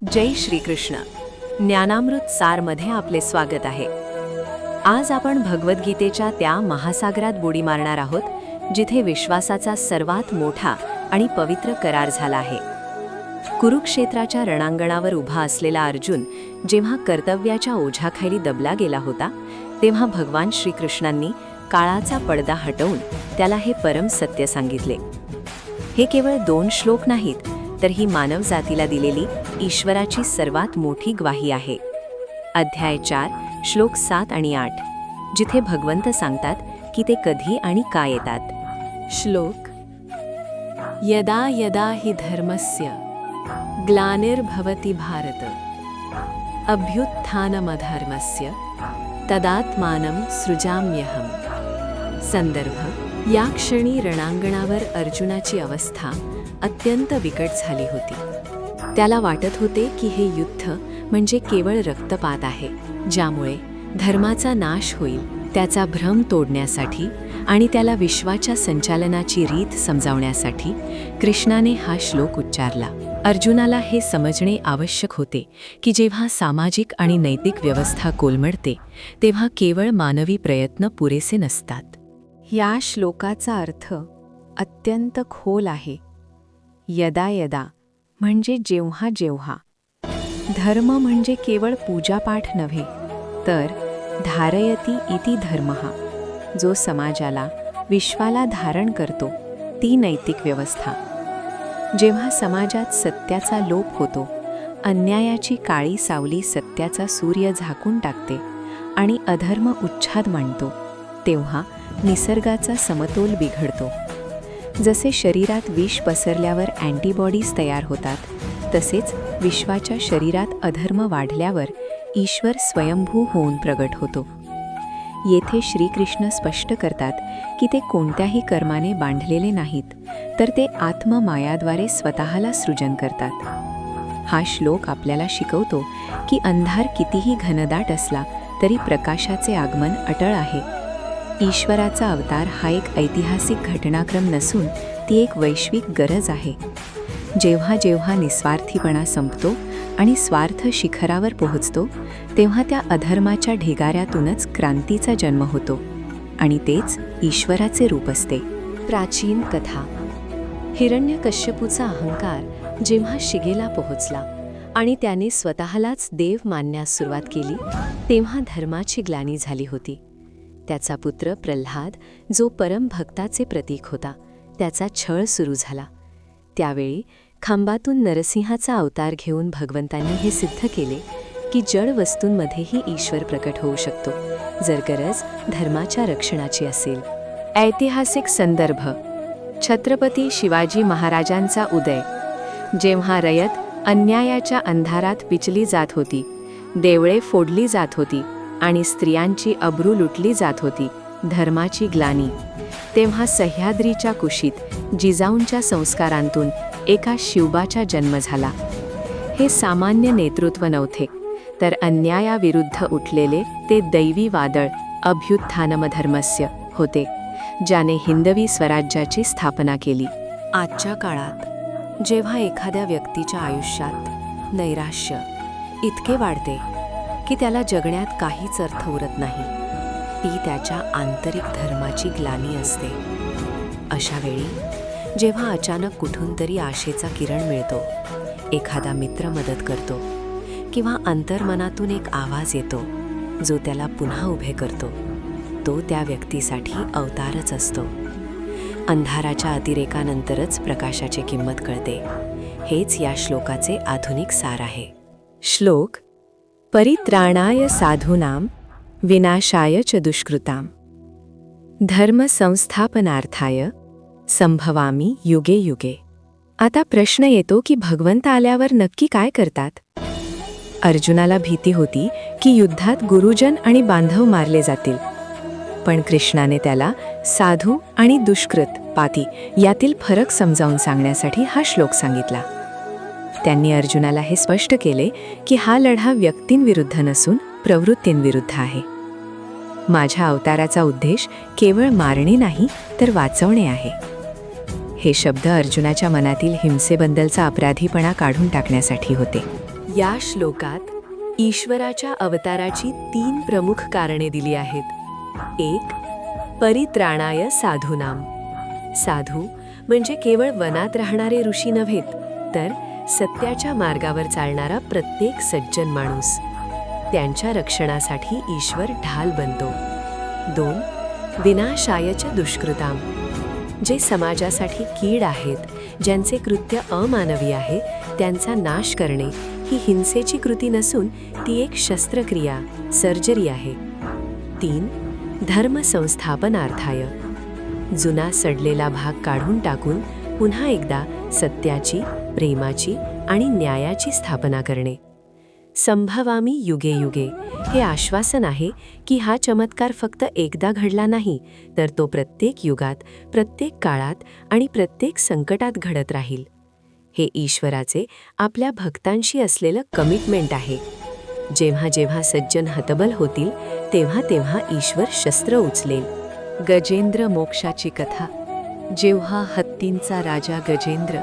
जय श्रीकृष्ण. ज्ञानामृत सारमध्ये आपले स्वागत आहे. आज आपण भगवद्गीतेच्या त्या महासागरात बुडी मारणार आहोत जिथे विश्वासाचा सर्वात मोठा आणि पवित्र करार झाला आहे. कुरुक्षेत्राच्या रणांगणावर उभा असलेला अर्जुन जेव्हा कर्तव्याच्या ओझ्याखाली दबला गेला होता, तेव्हा भगवान श्रीकृष्णांनी काळाचा पडदा हटवून त्याला हे परम सत्य सांगितले. हे केवळ 2 श्लोक नाहीत, तर ही मानवजातीला दिलेली ईश्वराची सर्वात मोठी ग्वाही आहे. अध्याय 4 श्लोक 7 आणि 8, जिथे भगवंत सांगतात की ते कधी आणि का येतात. श्लोक: यदा यदा हि धर्मस्य ग्लानिर्भवति भारत अभ्युत्थानमधर्मस्य तदात्मानं सृजाम्यहम्. संदर्भ: या क्षणी रणांगणावर अर्जुनाची अवस्था अत्यंत बिकट झाली होती. त्याला वाटत होते की हे युद्ध म्हणजे केवळ रक्तपात आहे, ज्यामुळे धर्माचा नाश होईल. त्याचा भ्रम तोडण्यासाठी आणि त्याला विश्वाच्या संचालनाची रीत समजावण्यासाठी कृष्णाने हा श्लोक उच्चारला. अर्जुनाला हे समजणे आवश्यक होते की जेव्हा सामाजिक आणि नैतिक व्यवस्था कोलमडते, तेव्हा केवळ मानवी प्रयत्न पुरेसे नसतात. या श्लोकाचा अर्थ अत्यंत खोल आहे. यदा यदा म्हणजे जेव्हा जेव्हा. धर्म म्हणजे केवळ पूजापाठ नव्हे, तर धारयती इति धर्मः, जो समाजाला, विश्वाला धारण करतो, ती नैतिक व्यवस्था. जेव्हा समाजात सत्याचा लोप होतो, अन्यायाची काळी सावली सत्याचा सूर्य झाकून टाकते आणि अधर्म उच्छाद मांडतो, तेव्हा निसर्गाचा समतोल बिघडतो. जसे शरीरात विष पसरल्यावर अँटीबॉडीज तयार होतात, तसेच विश्वाच्या शरीरात अधर्म वाढल्यावर ईश्वर स्वयंभू होऊन प्रगट होतो. येथे श्रीकृष्ण स्पष्ट करतात की ते कोणत्याही कर्माने बांधलेले नाहीत, तर ते आत्ममायाद्वारे स्वतःला सृजन करतात. हा श्लोक आपल्याला शिकवतो की अंधार कितीही घनदाट असला तरी प्रकाशाचे आगमन अटळ आहे. ईश्वराचा अवतार हा एक ऐतिहासिक घटनाक्रम नसून ती एक वैश्विक गरज आहे. जेव्हा जेव्हा निस्वार्थीपणा संपतो आणि स्वार्थ शिखरावर पोहोचतो, तेव्हा त्या अधर्माच्या ढिगाऱ्यातूनच क्रांतीचा जन्म होतो आणि तेच ईश्वराचे रूप असते. प्राचीन कथा. हिरण्यकश्यपूचा अहंकार जेव्हा शिगेला पोहोचला आणि त्याने स्वतःलाच देव मानण्यास सुरुवात केली, तेव्हा धर्माची ग्लानी झाली होती. त्याचा पुत्र प्रल्हाद, जो परमभक्ताचे प्रतीक होता, त्याचा छळ सुरू झाला. त्यावेळी खांबातून नरसिंहाचा अवतार घेऊन भगवंतांनी हे सिद्ध केले की जड वस्तूंमध्येही ईश्वर प्रकट होऊ शकतो, जर गरज धर्माच्या रक्षणाची असेल. ऐतिहासिक संदर्भ: छत्रपती शिवाजी महाराजांचा उदय. जेव्हा रयत अन्यायाच्या अंधारात पिचली जात होती, देवळे फोडली जात होती आणि स्त्रियांची अब्रू लुटली जात होती, धर्माची ग्लानी, तेव्हा सह्याद्रीच्या कुशीत जिजाऊंच्या संस्कारांतून एका शिवबाचा जन्म झाला. हे सामान्य नेतृत्व नव्हते, तर अन्यायाविरुद्ध उठलेले ते दैवी वादळ अभ्युत्थानमधर्मस्य होते, ज्याने हिंदवी स्वराज्याची स्थापना केली. आजच्या काळात जेव्हा एखाद्या व्यक्तीच्या आयुष्यात नैराश्य इतके वाढते की त्याला जगण्यात काहीच अर्थ उरत नाही, ती त्याच्या आंतरिक धर्माची ग्लानी असते. अशा वेळी जेव्हा अचानक कुठून तरी आशेचा किरण मिळतो, एखादा मित्र मदत करतो किंवा अंतर्मनातून एक आवाज येतो जो त्याला पुन्हा उभे करतो, तो त्या व्यक्तीसाठी अवतारच असतो. अंधाराच्या अतिरेकानंतरच प्रकाशाची किंमत कळते. हेच या श्लोकाचे आधुनिक सार आहे. श्लोक: परित्राणाय साधूनां विनाशाय च दुष्कृतां धर्म संस्थापनार्थाय संभवामी युगे युगे. आता प्रश्न येतो की भगवंत आल्यावर नक्की काय करतात? अर्जुनाला भीती होती की युद्धात गुरुजन आणि बांधव मारले जातील, पण कृष्णाने त्याला साधू आणि दुष्कृत पाती यातील फरक समजावून सांगण्यासाठी हा श्लोक सांगितला. त्यांनी अर्जुनाला हे स्पष्ट केले की हा लढा व्यक्तींविरुद्ध नसून प्रवृत्तींविरुद्ध आहे. माझ्या अवताराचा उद्देश केवळ मारणे नाही, तर वाचवणे आहे. हे शब्द अर्जुनाच्या मनातील हिंसेबद्दलचा अपराधीपणा काढून टाकण्यासाठी होते. या श्लोकात ईश्वराच्या अवताराची 3 प्रमुख कारणे दिली आहेत. 1. परित्राणाय साधूनाम. साधू म्हणजे केवळ वनात राहणारे ऋषी नव्हेत, तर सत्याच्या मार्गावर चालणारा प्रत्येक सज्जन माणूस. त्यांच्या रक्षणासाठी ईश्वर ढाल बनतो. 2. विनाशायच दुष्कृताम. जे समाजासाठी कीड आहेत, ज्यांचे कृत्य अमानवी आहे, त्यांचा नाश करणे ही हिंसेची कृती नसून ती एक शस्त्रक्रिया, सर्जरी आहे. 3. धर्मसंस्थापनार्थाय. जुना सडलेला भाग काढून टाकून पुन्हा एकदा सत्याची, प्रेमाची आणि न्यायाची स्थापना करणे. संभवामी युगे युगे हे आश्वासन आहे की हा चमत्कार फक्त एकदा घडला नाही, तर तो प्रत्येक युगात, प्रत्येक काळात आणि प्रत्येक संकटात घडत राहील. हे ईश्वराचे आपल्या भक्तांशी असलेलं कमिटमेंट आहे. जेव्हा जेव्हा सज्जन हतबल होतील, तेव्हा तेव्हा ईश्वर शस्त्र उचलेल. गजेंद्र मोक्षाची कथा. जेव्हा हत्तींचा राजा गजेंद्र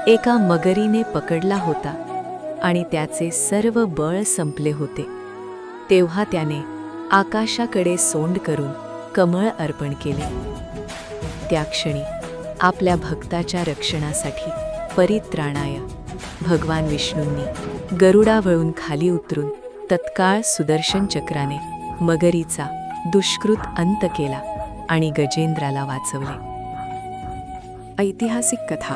एका मगरीने पकडला होता आणि त्याचे सर्व बळ संपले होते, तेव्हा त्याने आकाशाकडे सोंड करून कमळ अर्पण केले. त्या क्षणी आपल्या भक्ताच्या रक्षणासाठी परित्राणाय भगवान विष्णूंनी गरुडावळून खाली उतरून तत्काळ सुदर्शन चक्राने मगरीचा दुष्कृत अंत केला आणि गजेंद्राला वाचवले. ऐतिहासिक कथा.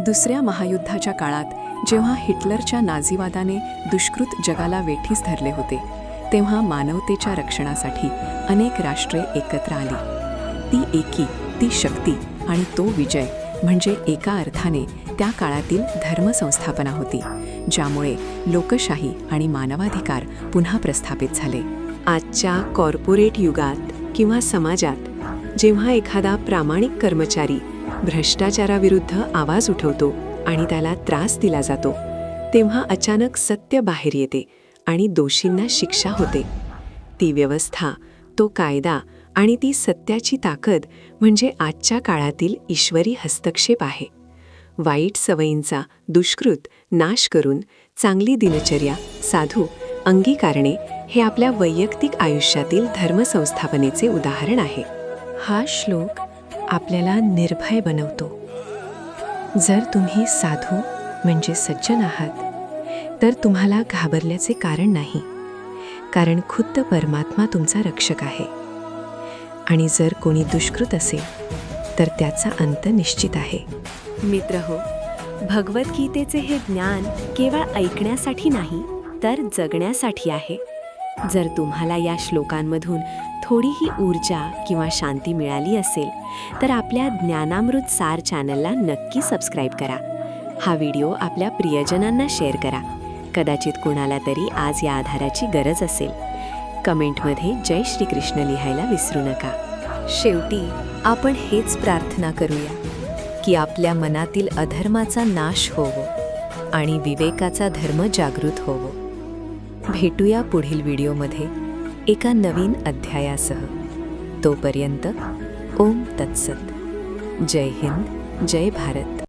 दुसऱ्या महायुद्धाच्या काळात जेव्हा हिटलरच्या नाझीवादाने दुष्कृत जगाला वेठीस धरले होते, तेव्हा मानवतेच्या रक्षणासाठी अनेक राष्ट्रे एकत्र आली. ती एकी, ती शक्ती आणि तो विजय म्हणजे एका अर्थाने त्या काळातील धर्मसंस्थापना होती, ज्यामुळे लोकशाही आणि मानवाधिकार पुन्हा प्रस्थापित झाले. आजच्या कॉर्पोरेट युगात किंवा समाजात जेव्हा एखादा प्रामाणिक कर्मचारी भ्रष्टाचाराविरुद्ध आवाज उठवतो आणि त्याला त्रास दिला जातो, तेव्हा अचानक सत्य बाहेर येते आणि दोषींना शिक्षा होते. ती व्यवस्था, तो कायदा आणि ती सत्याची ताकद म्हणजे आजच्या काळातील ईश्वरी हस्तक्षेप आहे. वाईट सवयींचा दुष्कृत नाश करून चांगली दिनचर्या, साधू अंगीकारणे हे आपल्या वैयक्तिक आयुष्यातील धर्मसंस्थापनेचे उदाहरण आहे. हा श्लोक आपल्याला निर्भय बनवतो. जर तुम्ही साधू म्हणजे सज्जन आहात, तर तुम्हाला घाबरल्याचे कारण नाही, कारण खुद्द परमात्मा तुमचा रक्षक आहे. आणि जर कोणी दुष्कृत असेल, तर त्याचा अंत निश्चित आहे. मित्रहो, भगवद्गीतेचे हे ज्ञान केवळ ऐकण्यासाठी नाही, तर जगण्यासाठी आहे. जर तुम्हाला या श्लोकांमधून थोडीही ऊर्जा किंवा शांती मिळाली असेल, तर आपल्या ज्ञानामृत सार चॅनलला नक्की सबस्क्राईब करा. हा व्हिडिओ आपल्या प्रियजनांना शेअर करा. कदाचित कोणाला तरी आज या आधाराची गरज असेल. कमेंटमध्ये जय श्रीकृष्ण लिहायला विसरू नका. शेवटी आपण हेच प्रार्थना करूया की आपल्या मनातील अधर्माचा नाश होवो आणि विवेकाचा धर्म जागृत होवो. भेटूया पुढील व्हिडिओमध्ये एका नवीन अध्यायासह. तोपर्यंत ओम तत्सत. जय हिंद, जय भारत.